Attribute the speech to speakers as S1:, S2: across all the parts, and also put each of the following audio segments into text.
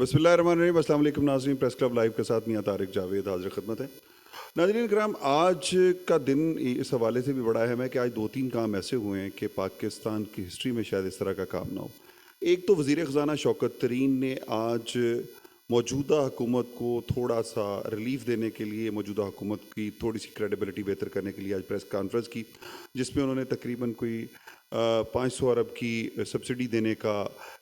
S1: बिस्मिल्लाहिर्रहमानिर्रहीम। अस्सलाम वालेकुम नाज़रीन, प्रेस क्लब लाइव के साथ मियां तारिक जावेद हाजिर खिदमत है। नाज़रीन कराम, आज का दिन इस हवाले से भी बड़ा अहम है कि आज दो तीन काम ऐसे हुए हैं कि पाकिस्तान की हिस्ट्री में शायद इस तरह का काम ना हो। एक तो वज़ीर ख़ज़ाना शौकत तरीन ने आज मौजूदा हुकूमत को थोड़ा सा रिलीफ देने के लिए, मौजूदा हुकूमत की थोड़ी सी क्रेडिबिलिटी बेहतर करने के लिए आज प्रेस कॉन्फ्रेंस की, जिसमें उन्होंने तकरीबन कोई 500 अरब की सब्सिडी देने का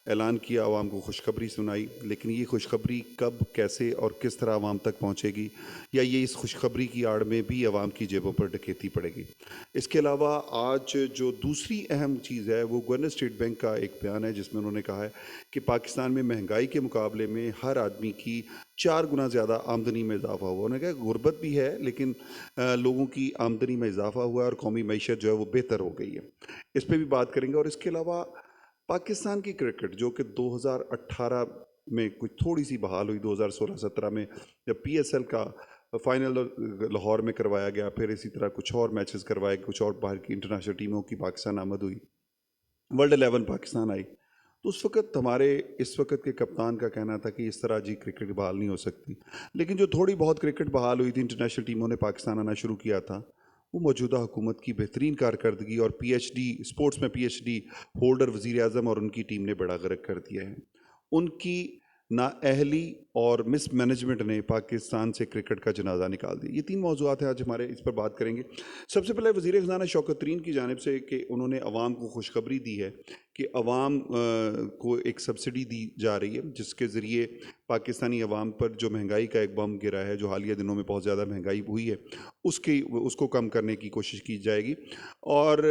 S1: ऐलान किया, आवाम को खुशखबरी सुनाई। लेकिन ये खुशखबरी कब, कैसे और किस तरह आवाम तक पहुँचेगी, या ये इस खुशखबरी की आड़ में भी आवाम की जेबों पर डकैती पड़ेगी। इसके अलावा आज जो दूसरी अहम चीज़ है वो गवर्नर स्टेट बैंक का एक बयान है, जिसमें उन्होंने कहा है कि पाकिस्तान में महंगाई के मुकाबले में हर आदमी की 4 गुना ज़्यादा आमदनी में इजाफा हुआ। उन्होंने कहा गुर्बत भी है, लेकिन लोगों की आमदनी में इजाफा हुआ है और कौमी मईशत जो है वो बेहतर हो गई है। इस पर भी बात करेंगे। और इसके अलावा पाकिस्तान की क्रिकेट जो कि 2018 में कुछ थोड़ी सी बहाल हुई, 2016-17 में जब PSL का फाइनल लाहौर में करवाया गया, फिर इसी तरह कुछ और मैचेस करवाए, कुछ और बाहर की इंटरनेशनल टीमों की पाकिस्तान आमद हुई, वर्ल्ड 11 पाकिस्तान आई, तो उस वक्त हमारे इस वक्त के कप्तान का कहना था कि इस तरह जी क्रिकेट बहाल नहीं हो सकती। लेकिन जो थोड़ी बहुत क्रिकेट बहाल हुई थी, इंटरनेशनल टीमों ने पाकिस्तान आना शुरू किया था, वो मौजूदा हुकूमत की बेहतरीन कारकर्दगी और PhD स्पोर्ट्स में PhD होल्डर वज़ीर आज़म और उनकी टीम ने बड़ा गर्क कर दिया है। उनकी नाअहली और मिसमैनेजमेंट ने पाकिस्तान से क्रिकेट का जनाजा निकाल दिया। ये तीन मौज़ूआत हैं आज हमारे, इस पर बात करेंगे। सबसे पहले वज़ीर ख़ज़ाना शौकत तरीन की जानिब से कि उन्होंने अवाम को खुशखबरी दी है कि अवाम को एक सब्सिडी दी जा रही है, जिसके ज़रिए पाकिस्तानी अवाम पर जो महंगाई का एक बम गिरा है, जो हालिया दिनों में बहुत ज़्यादा महंगाई हुई है, उसको कम करने की कोशिश की जाएगी। और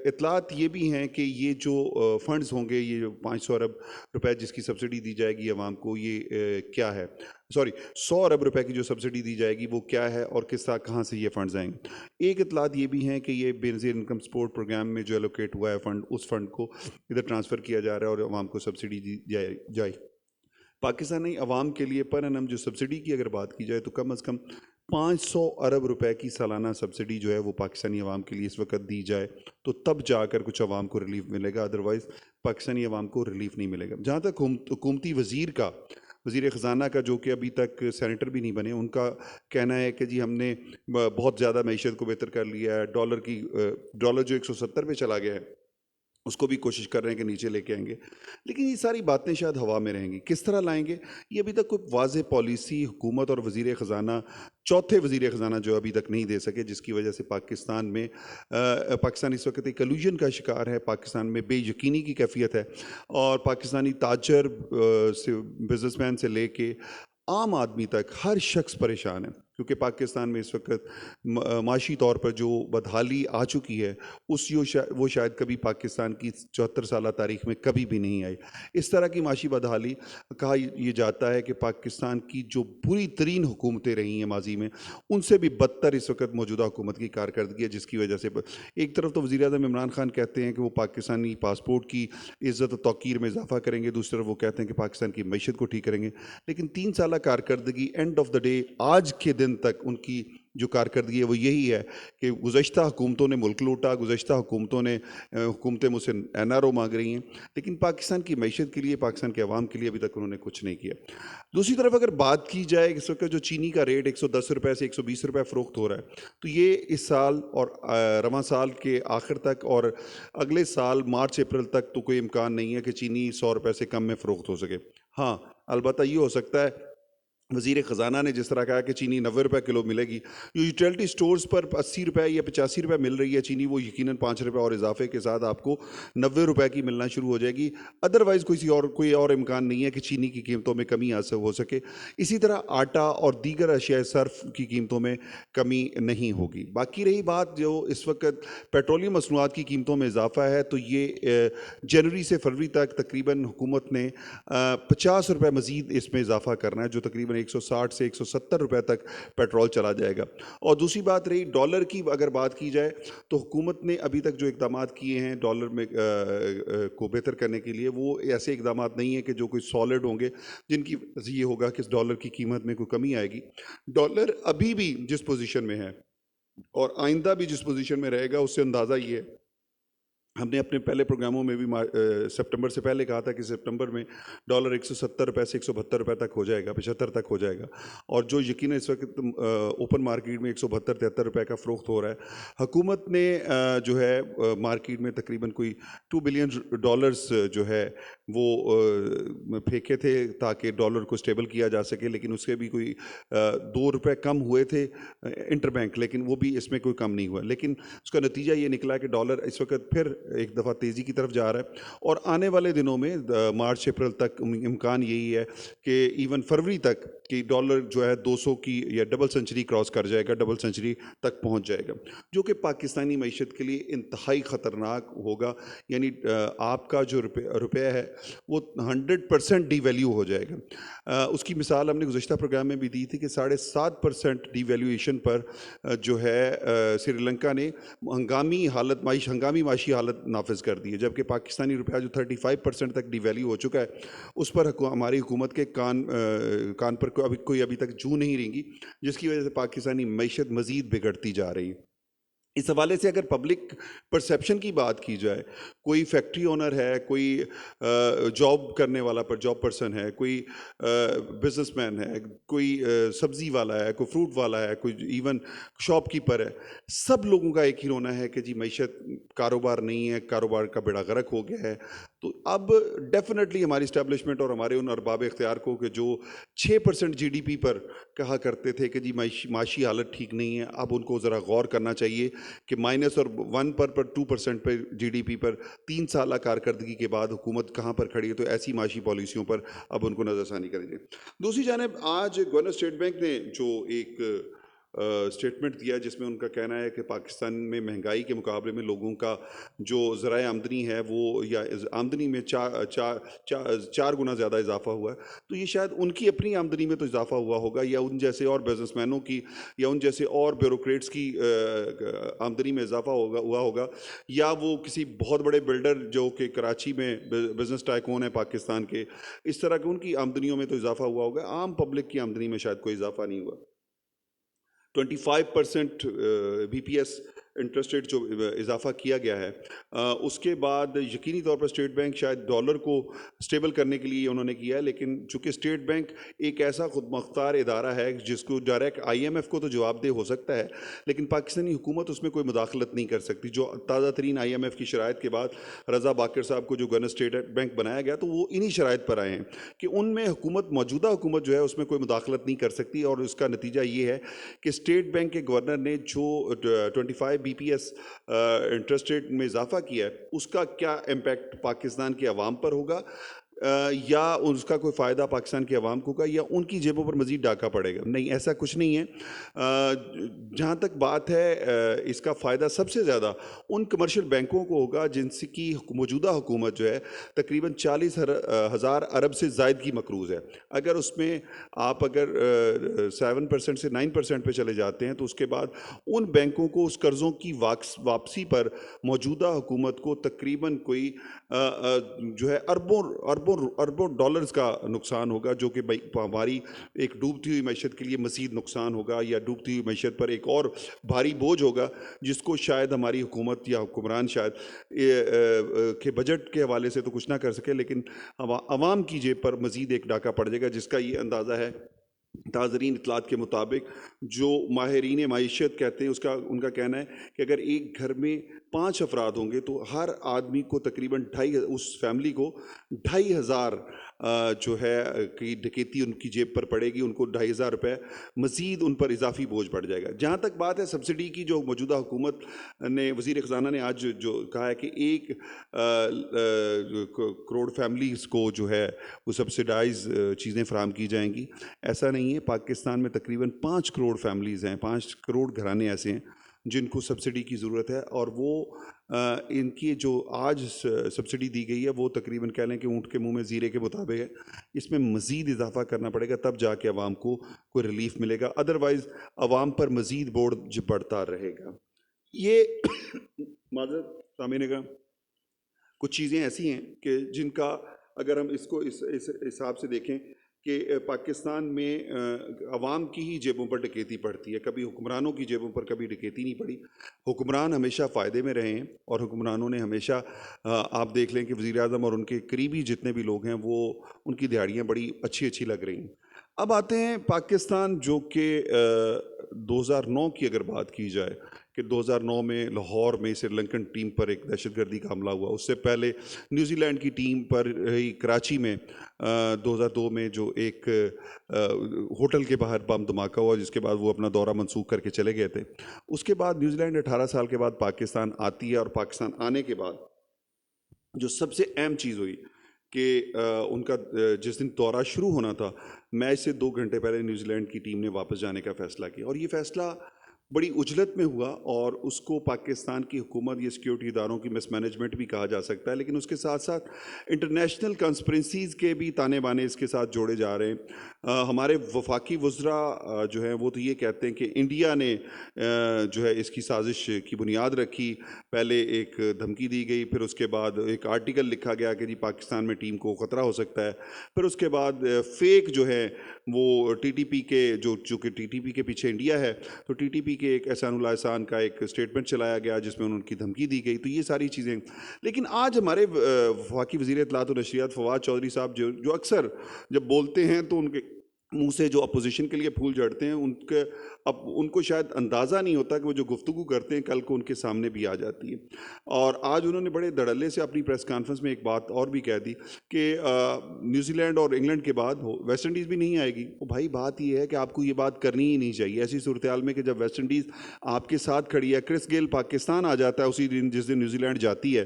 S1: इतलात ये भी हैं कि ये जो फ़ंड्स होंगे, ये जो 500 अरब रुपए जिसकी सब्सिडी दी जाएगी अवाम को, ये क्या है, सॉरी 100 अरब रुपए की जो सब्सिडी दी जाएगी वो क्या है और किस तरह कहाँ से ये फ़ंड्स आएंगे। एक इतलात ये भी हैं कि ये बेनज़ीर इनकम सपोर्ट प्रोग्राम में जो एलोकेट हुआ है फ़ंड, उस फ़ंड को इधर ट्रांसफ़र किया जा रहा है और अवाम को सब्सिडी दी जाए। पाकिस्तानी अवाम के लिए पर एनम जो सब्सिडी की अगर बात की जाए तो कम अज़ कम 500 अरब रुपए की सालाना सब्सिडी जो है वो पाकिस्तानी अवाम के लिए इस वक्त दी जाए, तो तब जाकर कुछ अवाम को रिलीफ मिलेगा, अदरवाइज़ पाकिस्तानी अवाम को रिलीफ नहीं मिलेगा। जहाँ तक हुकूमती वज़ीर का, वज़ीर ख़ज़ाना का, जो कि अभी तक सेनेटर भी नहीं बने, उनका कहना है कि जी हमने बहुत ज़्यादा मईशत को बेहतर कर लिया है। डॉलर जो 170 पे चला गया है, उसको भी कोशिश कर रहे हैं कि नीचे लेके आएंगे। लेकिन ये सारी बातें शायद हवा में रहेंगी। किस तरह लाएंगे, ये अभी तक कोई वाज़ेह पॉलिसी हुकूमत और वज़ीर ख़ज़ाना, चौथे वज़ीर ख़ज़ाना जो अभी तक नहीं दे सके, जिसकी वजह से पाकिस्तान इस वक्त एक कल्यूजन का शिकार है। पाकिस्तान में बेयकीनी की कैफियत है और पाकिस्तानी ताजर से, बिजनेसमैन से लेके आम आदमी तक हर शख्स परेशान है, क्योंकि पाकिस्तान में इस वक्त माशी तौर पर जो बदहाली आ चुकी है वो शायद कभी पाकिस्तान की 74 साल तारीख में कभी भी नहीं आई। इस तरह की माशी बदहाली, कहा ये जाता है कि पाकिस्तान की जो बुरी तरीन हुकूमतें रही हैं माजी में, उनसे भी बदतर इस वक्त मौजूदा हुकूमत की कारकर्दगी है, जिसकी वजह से एक तरफ तो वज़ीर आज़म इमरान खान कहते हैं कि वो पाकिस्तानी पासपोर्ट की इज़्ज़त और तौक़ीर में इजाफा करेंगे, दूसरी तरफ वो कहते हैं कि पाकिस्तान की मईशत को ठीक करेंगे। लेकिन 3 साल कारकर्दगी, एंड ऑफ द डे आज के दिन तक उनकी जो कारकर्दगी है वो यही है कि गुज़श्ता हुकूमतों ने मुल्क लूटा, गुज़श्ता हुकूमतें मुझसे NRO मांग रही हैं, लेकिन पाकिस्तान की मईशत के लिए, पाकिस्तान के अवाम के लिए अभी तक उन्होंने कुछ नहीं किया। दूसरी तरफ अगर बात की जाए, इस वक्त जो चीनी का रेट 110 रुपये से 120 रुपये फ़रोख्त हो रहा है, तो ये इस साल और रवां साल के आखिर तक और अगले साल मार्च अप्रैल तक तो कोई इम्कान नहीं है कि चीनी 100 रुपये से कम में फ़रोख्त हो सके। हाँ, अलबत्ता ये हो सकता है, वज़ीर ख़ज़ाना ने जिस तरह कहा कि चीनी 90 रुपये किलो मिलेगी, जो यूटिलिटी स्टोर्स पर 80 रुपये या 85 रुपये मिल रही है चीनी, वो यकीनन 5 रुपये और इजाफे के साथ आपको 90 रुपये की मिलना शुरू हो जाएगी। अदरवाइज़ कोई और इम्कान नहीं है कि चीनी की कीमतों में कमी हो सके। इसी तरह आटा और दीगर अशिया सर्फ की कीमतों में कमी नहीं होगी। बाकी रही बात जो इस वक्त पेट्रोलियम मसनूआत की कीमतों में इजाफा है, तो ये जनवरी से फरवरी तक तकरीबन हुकूमत ने 50 रुपये मज़ीद इसमें इजाफा करना है, जो तकरीबन 160 से 170 रुपए तक पेट्रोल चला जाएगा। और दूसरी बात रही डॉलर की, अगर बात की जाए तो हुकूमत ने अभी तक जो इक़दामात किए हैं डॉलर में को बेहतर करने के लिए, वो ऐसे इक़दामात नहीं है कि जो कोई सॉलिड होंगे, जिनकी ये होगा कि इस डॉलर की कीमत में कोई कमी आएगी। डॉलर अभी भी जिस पोजीशन में है और आइंदा भी जिस पोजीशन में रहेगा, उससे अंदाज़ा ये है हमने अपने पहले प्रोग्रामों में भी सितंबर से पहले कहा था कि सितंबर में डॉलर 170 रुपये से 172 रुपये तक हो जाएगा, 75 तक हो जाएगा। और जो यकीनन इस वक्त ओपन मार्केट में 172-73 रुपये का फ़रोख्त हो रहा है। हुकूमत ने जो है मार्केट में तकरीबन कोई $2 बिलियन जो है वो फेंके थे ताकि डॉलर को स्टेबल किया जा सके, लेकिन उसके भी कोई 2 रुपये कम हुए थे इंटरबैंक, लेकिन वो भी इसमें कोई कम नहीं हुआ। लेकिन उसका नतीजा ये निकला कि डॉलर इस वक्त फिर एक दफ़ा तेज़ी की तरफ जा रहा है और आने वाले दिनों में मार्च अप्रैल तक इम्कान यही है कि इवन फरवरी तक कि डॉलर जो है 200 की या डबल सेंचुरी क्रॉस कर जाएगा, डबल सेंचुरी तक पहुंच जाएगा, जो कि पाकिस्तानी मईशत के लिए इंतहाई ख़तरनाक होगा। यानी आपका जो रुपया है वो 100% डीवैल्यू हो जाएगा। उसकी मिसाल हमने गुज़श्ता प्रोग्राम में भी दी थी कि 7.5% डीवैल्यूएशन पर जो है श्रीलंका ने हंगामी माशी हालत नाफिज कर दी है, जबकि पाकिस्तानी रुपया जो 35% तक डिवैल्यू हो चुका है, उस पर हमारी हुकूमत के कान पर कोई अभी तक जू नहीं रेंगी, जिसकी वजह से पाकिस्तानी मईशत मज़ीद बिगड़ती जा रही है। इस हवाले से अगर पब्लिक परसेप्शन की बात की जाए, कोई फैक्ट्री ओनर है, कोई जॉब करने वाला पर जॉब पर्सन है, कोई बिजनेसमैन है, कोई सब्ज़ी वाला है, कोई फ्रूट वाला है, कोई इवन शॉपकीपर है, सब लोगों का एक ही रोना है कि जी मईशत कारोबार नहीं है, कारोबार का बेड़ा गर्क हो गया है। तो अब डेफिनेटली हमारी इस्टेब्लिशमेंट और हमारे उन अरबाब इख्तियार को कि जो 6% GDP पर कहा करते थे कि जी माशी हालत ठीक नहीं है, अब उनको ज़रा गौर करना चाहिए कि माइनस और 1 पर 2% पर GDP पर 3 साल कारकर्दगी के बाद हुकूमत कहाँ पर खड़ी है, तो ऐसी माशी पॉलिसियों पर अब उनको नज़रसानी करेंगे। दूसरी जानिब आज गवर्नर स्टेट बैंक ने जो एक स्टेटमेंट दिया जिसमें उनका कहना है कि पाकिस्तान में महंगाई के मुकाबले में लोगों का जो ज़राए आमदनी है वो या आमदनी में चार गुना ज़्यादा इजाफा हुआ है। तो ये शायद उनकी अपनी आमदनी में तो इजाफा हुआ होगा, या उन जैसे और बिजनेसमैनों की या उन जैसे और ब्यूरोक्रेट्स की आमदनी में इजाफा हुआ होगा, या वो किसी बहुत बड़े बिल्डर जो कि कराची में बिजनेस टाइकून है पाकिस्तान के, इस तरह के उनकी आमदनियों में तो इजाफा हुआ होगा। आम पब्लिक की आमदनी में शायद कोई इजाफा नहीं हुआ। 25% BPS इंटरेस्ट रेट जो इजाफा किया गया है, उसके बाद यकीनी तौर पर स्टेट बैंक शायद डॉलर को स्टेबल करने के लिए उन्होंने किया है, लेकिन चूंकि स्टेट बैंक एक ऐसा खुद मुख्तार इदारा है जिसको डायरेक्ट IMF को तो जवाबदेह हो सकता है, लेकिन पाकिस्तानी हुकूमत उसमें कोई मुदाखलत नहीं कर सकती। जो ताज़ा तरीन IMF की शराइत के बाद रज़ा बाकर साहब को जो गवर्नर स्टेट बैंक बनाया गया, तो वो इन्हीं शराइत पर आए हैं कि उनमें मौजूदा हुकूमत जो है उसमें कोई मुदाखलत नहीं कर सकती, और उसका नतीजा ये है कि स्टेट बैंक के गवर्नर ने जो 25 BPS इंटरेस्ट रेट में इजाफा किया है, उसका क्या इम्पैक्ट पाकिस्तान के अवाम पर होगा, या उसका कोई फ़ायदा पाकिस्तान की आवाम को होगा, या उनकी जेबों पर मज़ीद डाका पड़ेगा। नहीं, ऐसा कुछ नहीं है। जहाँ तक बात है इसका फ़ायदा सबसे ज़्यादा उन कमर्शियल बैंकों को होगा जिनकी मौजूदा हुकूमत जो है तकरीबन 40,000 अरब से ज़ायद की मकरूज़ है। अगर उसमें आप अगर 7% से 9% पे चले जाते हैं, तो उसके बाद उन बैंकों को उस कर्ज़ों की वापसी पर मौजूदा हुकूमत को तकरीबन कोई जो है अरबों डॉलर्स का नुकसान होगा, जो कि हमारी एक डूबती हुई मैशत के लिए मज़ीद नुकसान होगा, या डूबती हुई मैशत पर एक और भारी बोझ होगा जिसको शायद हमारी हुकूमत या हुक्मरान शायद के बजट के हवाले से तो कुछ ना कर सके, लेकिन आवाम की जेब पर मज़ीद एक डाका पड़ जाएगा, जिसका ये अंदाज़ा है ताज़रीन इतलात के मुताबिक जो माहिरीन माइशत कहते हैं, उनका कहना है कि अगर एक घर में 5 अफराद होंगे तो हर आदमी को तकरीबन उस फैमिली को 2,500 जो है कि डकैती उनकी जेब पर पड़ेगी, उनको 2,500 रुपये मज़ीद उन पर इजाफी बोझ पड़ जाएगा। जहाँ तक बात है सब्सिडी की, जो मौजूदा हुकूमत ने वज़ीर ख़ज़ाना ने आज जो कहा है कि 1 करोड़ फैमिलीज़ को जो है वो सब्सिडाइज चीज़ें फ़राहम की जाएंगी। ऐसा नहीं है, पाकिस्तान में तकरीबन 5 करोड़ फैमिलीज़ हैं, 5 करोड़ घराने ऐसे हैं जिनको सब्सिडी की ज़रूरत है, और वो इनकी जो आज सब्सिडी दी गई है वो तकरीबन कह लें कि ऊँट के मुंह में ज़ीरे के मुताबिक है। इसमें मज़ीद इजाफा करना पड़ेगा, तब जाके अवाम को कोई रिलीफ मिलेगा, अदरवाइज़ अवाम पर मज़ीद बोझ बढ़ता रहेगा। ये माज़रत सामीन का कुछ चीज़ें ऐसी हैं कि जिनका अगर हम इसको इस हिसाब से देखें कि पाकिस्तान में अवाम की ही जेबों पर डकैती पड़ती है, कभी हुक्मरानों की जेबों पर कभी डकैती नहीं पड़ी। हुक्मरान हमेशा फ़ायदे में रहे हैं और हुक्मरानों ने हमेशा आप देख लें कि वज़ीर आज़म और उनके करीबी जितने भी लोग हैं वो उनकी दिहाड़ियाँ बड़ी अच्छी अच्छी लग रही हैं। अब आते हैं पाकिस्तान, जो कि 2009 की अगर बात की जाए कि 2009 में लाहौर में श्रीलंकन टीम पर एक दहशतगर्दी का हमला हुआ, उससे पहले न्यूजीलैंड की टीम पर ही कराची में 2002 में जो एक होटल के बाहर बम धमाका हुआ, जिसके बाद वो अपना दौरा मनसूख करके चले गए थे। उसके बाद न्यूजीलैंड 18 साल के बाद पाकिस्तान आती है और पाकिस्तान आने के बाद जो सबसे अहम चीज़ हुई कि उनका जिस दिन दौरा शुरू होना था, मैच से 2 घंटे पहले न्यूजीलैंड की टीम ने वापस जाने का फ़ैसला किया और ये फ़ैसला बड़ी उजलत में हुआ और उसको पाकिस्तान की हुकूमत या सिक्योरिटी इदारों की मिसमैनेजमेंट भी कहा जा सकता है। लेकिन उसके साथ साथ इंटरनेशनल कंस्पिरेसीज़ के भी ताने बाने इसके साथ जोड़े जा रहे हैं। हमारे वफाकी वज़रा जो हैं वो तो ये कहते हैं कि इंडिया ने जो है इसकी साजिश की बुनियाद रखी। पहले एक धमकी दी गई, फिर उसके बाद एक आर्टिकल लिखा गया कि जी पाकिस्तान में टीम को ख़तरा हो सकता है। फिर उसके बाद फेक जो है वो टीटीपी के जो कि टीटीपी के पीछे इंडिया है, तो टीटीपी के एक एहसानुल्लाह एहसान का एक स्टेटमेंट चलाया गया जिसमें उनकी धमकी दी गई। तो ये सारी चीज़ें, लेकिन आज हमारे वफाकी वज़ीर इत्तलात और नशरियात फवाद चौधरी साहब जो अक्सर जब बोलते हैं तो उनके मुंह से जो अपोजिशन के लिए फूल झड़ते हैं, उनके अब उनको शायद अंदाज़ा नहीं होता कि वो जो गुफ्तगू करते हैं कल को उनके सामने भी आ जाती है। और आज उन्होंने बड़े धड़ल्ले से अपनी प्रेस कॉन्फ्रेंस में एक बात और भी कह दी कि न्यूजीलैंड और इंग्लैंड के बाद वेस्ट इंडीज़ भी नहीं आएगी। तो भाई बात ये है कि आपको ये बात करनी ही नहीं चाहिए ऐसी सूरत हाल में कि जब वेस्ट इंडीज़ आपके साथ खड़ी है, क्रिस गेल पाकिस्तान आ जाता है उसी दिन जिस दिन न्यूजीलैंड जाती है,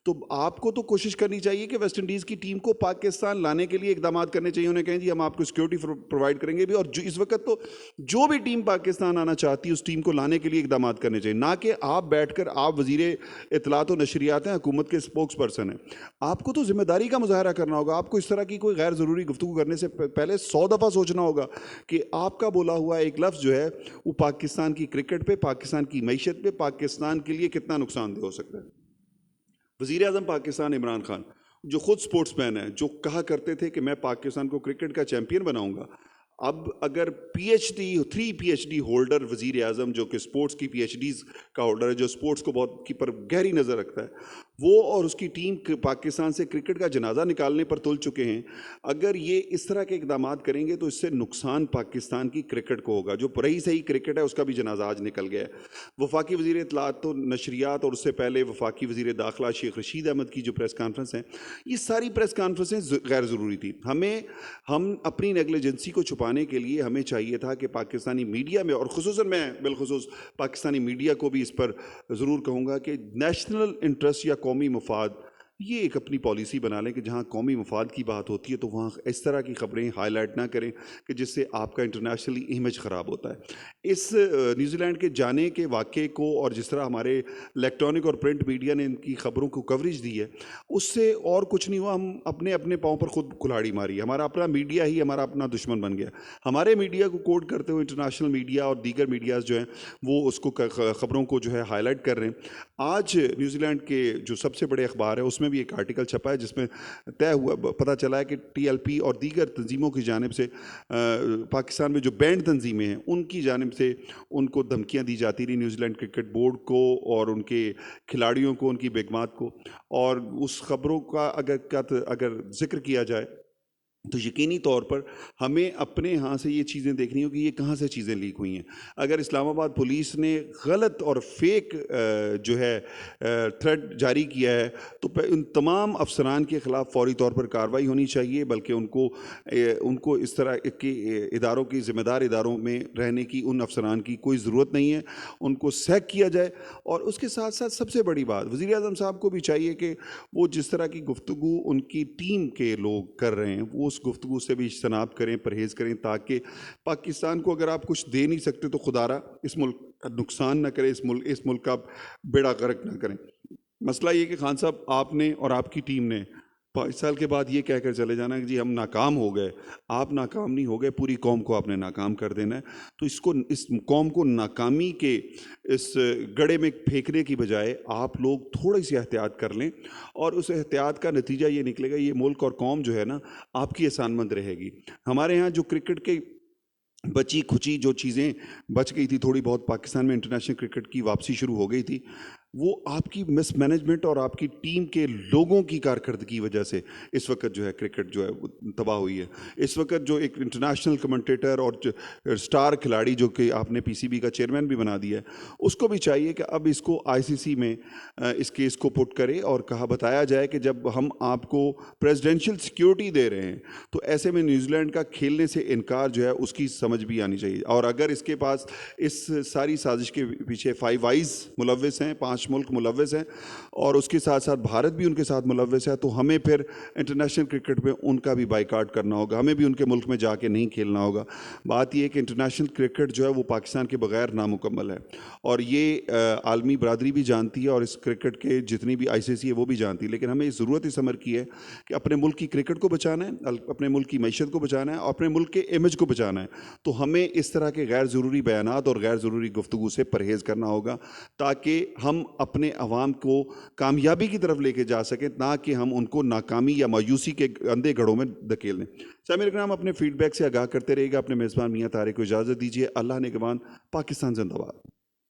S1: तो आपको तो कोशिश करनी चाहिए कि वेस्ट इंडीज़ की टीम को पाकिस्तान लाने के लिए इकदाम करने चाहिए। उन्हें कहें जी हम आपको सिक्योरिटी प्रोवाइड करेंगे भी, और जो इस वक्त तो जो भी टीम पाकिस्तान आना चाहती है उस टीम को लाने के लिए इकदाम करने चाहिए, ना कि आप बैठकर आप वजीर इत्तलात और नशरियात हैं, हुकूमत के स्पोक्स पर्सन हैं। आपको तो जिम्मेदारी का मुजाहरा करना होगा। आपको इस तरह की कोई गैर ज़रूरी गुफ्तगू करने से पहले 100 दफ़ा सोचना होगा कि आपका बोला हुआ एक लफ्ज़ जो है वो पाकिस्तान की क्रिकेट पे, पाकिस्तान की मैशत पे, पाकिस्तान के लिए कितना नुकसानदेह हो सकता है। वज़ीर आज़म पाकिस्तान इमरान खान, जो ख़ुद स्पोर्ट्समैन है, जो कहा करते थे कि मैं पाकिस्तान को क्रिकेट का चैम्पियन बनाऊंगा, अब अगर पीएचडी 3 पीएचडी होल्डर वज़ीर आज़म, जो कि स्पोर्ट्स की पीएचडीज़ का होल्डर है, जो स्पोर्ट्स को बहुत की पर गहरी नज़र रखता है, वो और उसकी टीम पाकिस्तान से क्रिकेट का जनाजा निकालने पर तुल चुके हैं, अगर ये इस तरह के इकदाम करेंगे तो इससे नुकसान पाकिस्तान की क्रिकेट को होगा। जो रही सही क्रिकेट है उसका भी जनाजा आज निकल गया है। वफाकी वज़ीर इत्तलात तो नशरियात और उससे पहले वफाकी वज़ीर दाखिला शेख रशीद अहमद की जो प्रेस कॉन्फ्रेंस है, ये सारी प्रेस कॉन्फ्रेंसें गैर ज़रूरी थी। हम अपनी नेगलिजेंसी को छुपाने के लिए हमें चाहिए था कि पाकिस्तानी मीडिया में, और ख़ुसूसन मैं बिलखुसूस पाकिस्तानी मीडिया को भी इस पर ज़रूर कहूँगा कि नेशनल इंटरेस्ट या कौमी मफाद, ये एक अपनी पॉलिसी बना लें कि जहाँ कौमी मफाद की बात होती है तो वहाँ इस तरह की ख़बरें हाईलाइट ना करें कि जिससे आपका इंटरनेशनली इमेज ख़राब होता है। इस न्यूजीलैंड के जाने के वाक़े को और जिस तरह हमारे इलेक्ट्रॉनिक और प्रिंट मीडिया ने इनकी ख़बरों को कवरेज दी है, उससे और कुछ नहीं हुआ। हम अपने अपने पाँव पर ख़ुद कुल्हाड़ी मारी। हमारा अपना मीडिया ही हमारा अपना दुश्मन बन गया। हमारे मीडिया को कोट करते हुए इंटरनेशनल मीडिया और दीगर मीडियाज़ जो हैं वो उसको ख़बरों को जो है हाईलाइट कर रहे हैं। आज न्यूजीलैंड के जो सबसे बड़े अखबार है उसमें भी एक आर्टिकल छपा है जिसमें तय हुआ, पता चला है कि टीएलपी और दीगर तंजीमों की जानिब से पाकिस्तान में जो बैंड तंजीमें हैं उनकी जानिब से उनको धमकियां दी जाती रही, न्यूजीलैंड क्रिकेट बोर्ड को और उनके खिलाड़ियों को, उनकी बेगमात को। और उस खबरों का अगर जिक्र किया जाए तो यकीनी तौर पर हमें अपने यहाँ से ये चीज़ें देखनी होगी ये कहाँ से चीज़ें लीक हुई हैं। अगर इस्लामाबाद पुलिस ने गलत और फेक जो है थ्रेड जारी किया है तो उन तमाम अफसरान के ख़िलाफ़ फौरी तौर पर कार्रवाई होनी चाहिए, बल्कि उनको इस तरह के इदारों की, ज़िम्मेदार इदारों में रहने की उन अफसरान की कोई ज़रूरत नहीं है, उनको सैक किया जाए। और उसके साथ साथ सबसे बड़ी बात, वज़ीर आज़म साहब को भी चाहिए कि वो जिस तरह की गुफ्तगू उनकी टीम के लोग कर रहे हैं वो उस गुफ्तगू से भी इज्तनाब करें, परहेज़ करें, ताकि पाकिस्तान को अगर आप कुछ दे नहीं सकते तो खुदारा इस मुल्क का नुकसान ना करें, इस मुल्क का बेड़ा गर्क ना करें। मसला ये कि खान साहब, आपने और आपकी टीम ने 5 साल के बाद ये कहकर चले जाना कि जी हम नाकाम हो गए। आप नाकाम नहीं हो गए, पूरी कौम को आपने नाकाम कर देना है। तो इस कौम को नाकामी के इस गड्ढे में फेंकने की बजाय आप लोग थोड़ी सी एहतियात कर लें, और उस एहतियात का नतीजा ये निकलेगा, ये मुल्क और कौम जो है ना, आपकी एहसानमंद रहेगी। हमारे यहाँ जो क्रिकेट के बची खुची जो चीज़ें बच गई थी थोड़ी बहुत, पाकिस्तान में इंटरनेशनल क्रिकेट की वापसी शुरू हो गई थी, वो आपकी मिसमैनेजमेंट और आपकी टीम के लोगों की कारकर्दगी की वजह से इस वक्त जो है क्रिकेट जो है वो तबाह हुई है। इस वक्त जो एक इंटरनेशनल कमेंटेटर और स्टार खिलाड़ी जो कि आपने पीसीबी का चेयरमैन भी बना दिया है, उसको भी चाहिए कि अब इसको आईसीसी में इस केस को पुट करे और कहा बताया जाए कि जब हम आपको प्रेसिडेंशियल सिक्योरिटी दे रहे हैं तो ऐसे में न्यूजीलैंड का खेलने से इनकार जो है उसकी समझ भी आनी चाहिए। और अगर इसके पास इस सारी साजिश के पीछे 5 आइज़ मुलव्विस हैं, 5 मुल्क मुलव्विस हैं, और उसके साथ साथ भारत भी उनके साथ मुलव्विस है, तो हमें फिर इंटरनेशनल क्रिकेट में उनका भी बाइकाट करना होगा, हमें भी उनके मुल्क में जाके नहीं खेलना होगा। बात यह कि इंटरनेशनल क्रिकेट जो है वो पाकिस्तान के बगैर नामुकम्मल है, और ये आलमी बरादरी भी जानती है, और इस क्रिकेट के जितनी भी आईसीसी है वो भी जानती है। लेकिन हमें ज़रूरत इस अमर की है कि अपने मुल्क की क्रिकेट को बचाना है, अपने मुल्क की मैशत को बचाना है, और अपने मुल्क के इमेज को बचाना है। तो हमें इस तरह के गैर ज़रूरी बयानात और गैर ज़रूरी गुफ्तगू से परहेज़ करना होगा, ताकि हम अपने अवाम को कामयाबी की तरफ लेके जा सकें, ना कि हम उनको नाकामी या मायूसी के अंधे घड़ों में धकेल दें। सामिर इकराम, अपने फीडबैक से आगाह करते रहेगा। अपने मेज़बान मियां तारिक को इजाज़त दीजिए। अल्लाह निगहबान। पाकिस्तान जिंदाबाद।